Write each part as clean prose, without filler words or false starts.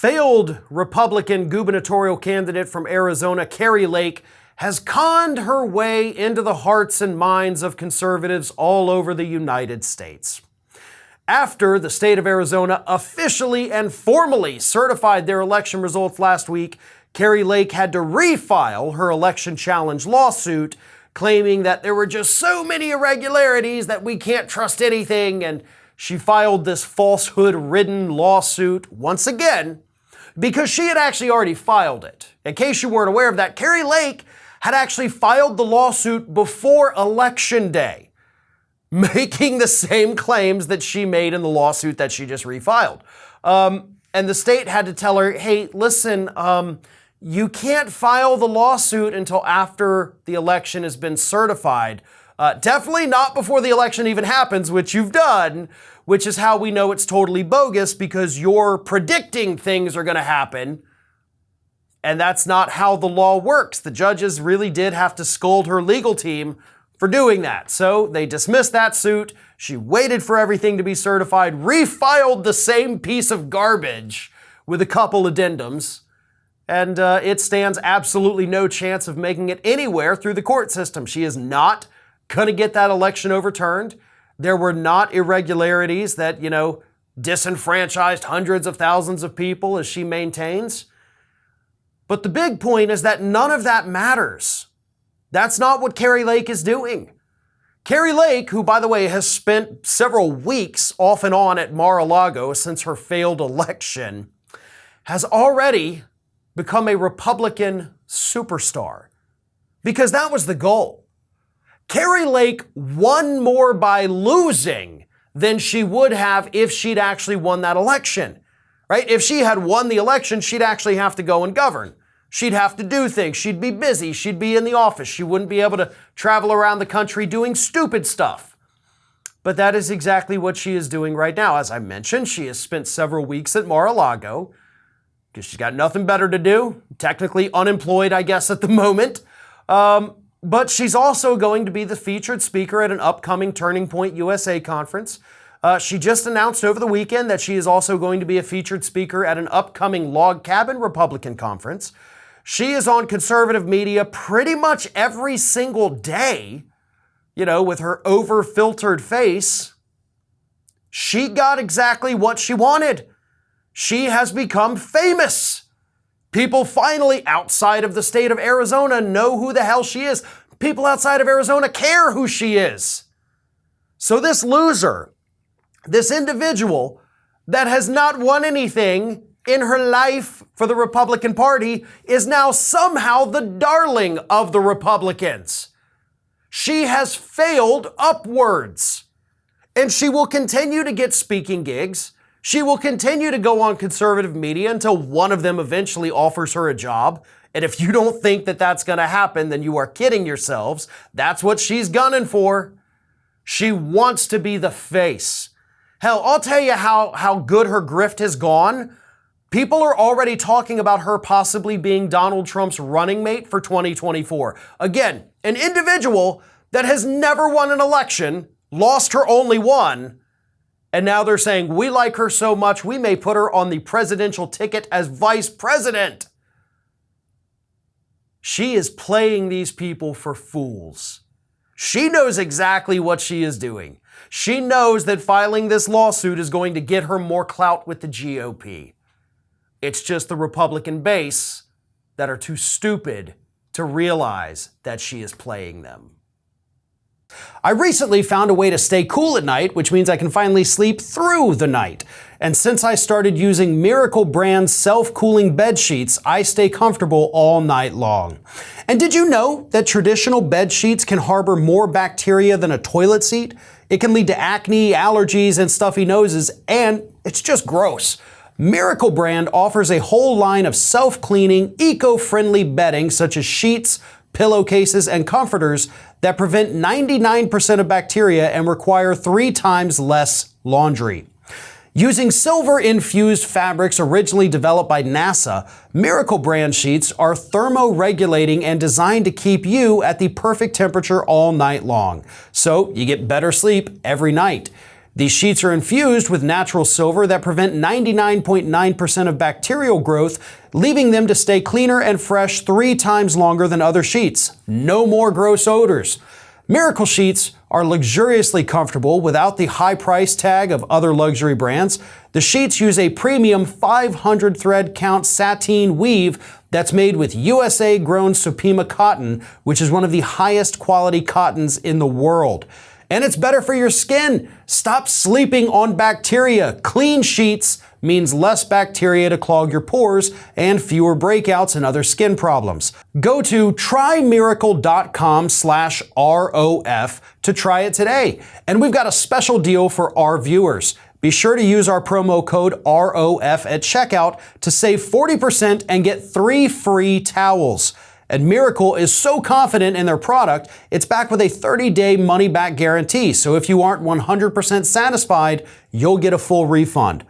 Failed Republican gubernatorial candidate from Arizona, Kari Lake, has conned her way into the hearts and minds of conservatives all over the United States. After the state of Arizona officially and formally certified their election results last week, Kari Lake had to refile her election challenge lawsuit, claiming that there were just so many irregularities that we can't trust anything, and she filed this falsehood-ridden lawsuit once again because she had actually already filed it. In case you weren't aware of that, Kari Lake had actually filed the lawsuit before Election Day, making the same claims that she made in the lawsuit that she just refiled. And the state had to tell her, hey, listen, you can't file the lawsuit until after the election has been certified. Definitely not before the election even happens, which you've done, which is how we know it's totally bogus, because you're predicting things are going to happen. And that's not how the law works. The judges really did have to scold her legal team for doing that. So they dismissed that suit. She waited for everything to be certified, refiled the same piece of garbage with a couple addendums, and it stands absolutely no chance of making it anywhere through the court system. She is not going to get that election overturned. There were not irregularities that, disenfranchised hundreds of thousands of people, as she maintains. But the big point is that none of that matters. That's not what Kari Lake is doing. Kari Lake, who, by the way, has spent several weeks off and on at Mar-a-Lago since her failed election, has already become a Republican superstar. Because that was the goal. Kari Lake won more by losing than she would have if she'd actually won that election, right? If she had won the election, she'd actually have to go and govern. She'd have to do things. She'd be busy. She'd be in the office. She wouldn't be able to travel around the country doing stupid stuff. But that is exactly what she is doing right now. As I mentioned, she has spent several weeks at Mar-a-Lago because she's got nothing better to do. Technically unemployed, I guess, at the moment. But she's also going to be the featured speaker at an upcoming Turning Point USA conference. She just announced over the weekend that she is also going to be a featured speaker at an upcoming Log Cabin Republican conference. She is on conservative media pretty much every single day, with her over-filtered face. She got exactly what she wanted. She has become famous. People finally outside of the state of Arizona know who the hell she is. People outside of Arizona care who she is. So this loser, this individual that has not won anything in her life for the Republican Party, is now somehow the darling of the Republicans. She has failed upwards, and she will continue to get speaking gigs. She will continue to go on conservative media until one of them eventually offers her a job. And if you don't think that that's going to happen, then you are kidding yourselves. That's what she's gunning for. She wants to be the face. Hell, I'll tell you how good her grift has gone. People are already talking about her possibly being Donald Trump's running mate for 2024. Again, an individual that has never won an election, lost her only one, and now they're saying, we like her so much, we may put her on the presidential ticket as vice president. She is playing these people for fools. She knows exactly what she is doing. She knows that filing this lawsuit is going to get her more clout with the GOP. It's just the Republican base that are too stupid to realize that she is playing them. I recently found a way to stay cool at night, which means I can finally sleep through the night. And since I started using Miracle brand self-cooling bed sheets, I stay comfortable all night long. And did you know that traditional bed sheets can harbor more bacteria than a toilet seat? It can lead to acne, allergies, and stuffy noses, and it's just gross. Miracle brand offers a whole line of self-cleaning, eco-friendly bedding such as sheets, pillowcases, and comforters that prevent 99% of bacteria and require 3 times less laundry. Using silver-infused fabrics originally developed by NASA, Miracle brand sheets are thermoregulating and designed to keep you at the perfect temperature all night long. So you get better sleep every night. These sheets are infused with natural silver that prevent 99.9% of bacterial growth, leaving them to stay cleaner and fresh 3 times longer than other sheets. No more gross odors. Miracle sheets are luxuriously comfortable without the high price tag of other luxury brands. The sheets use a premium 500 thread count sateen weave that's made with USA-grown Supima cotton, which is one of the highest quality cottons in the world. And it's better for your skin. Stop sleeping on bacteria. Clean sheets means less bacteria to clog your pores and fewer breakouts and other skin problems. Go to trymiracle.com/ROF to try it today. And we've got a special deal for our viewers. Be sure to use our promo code ROF at checkout to save 40% and get 3 free towels. And Miracle is so confident in their product, it's backed with a 30-day money-back guarantee. So if you aren't 100% satisfied, you'll get a full refund.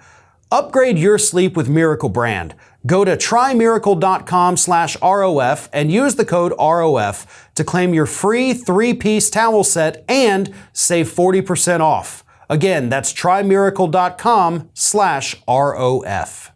Upgrade your sleep with Miracle brand. Go to trymiracle.com/ROF and use the code ROF to claim your free 3-piece towel set and save 40% off. Again, that's trymiracle.com/ROF.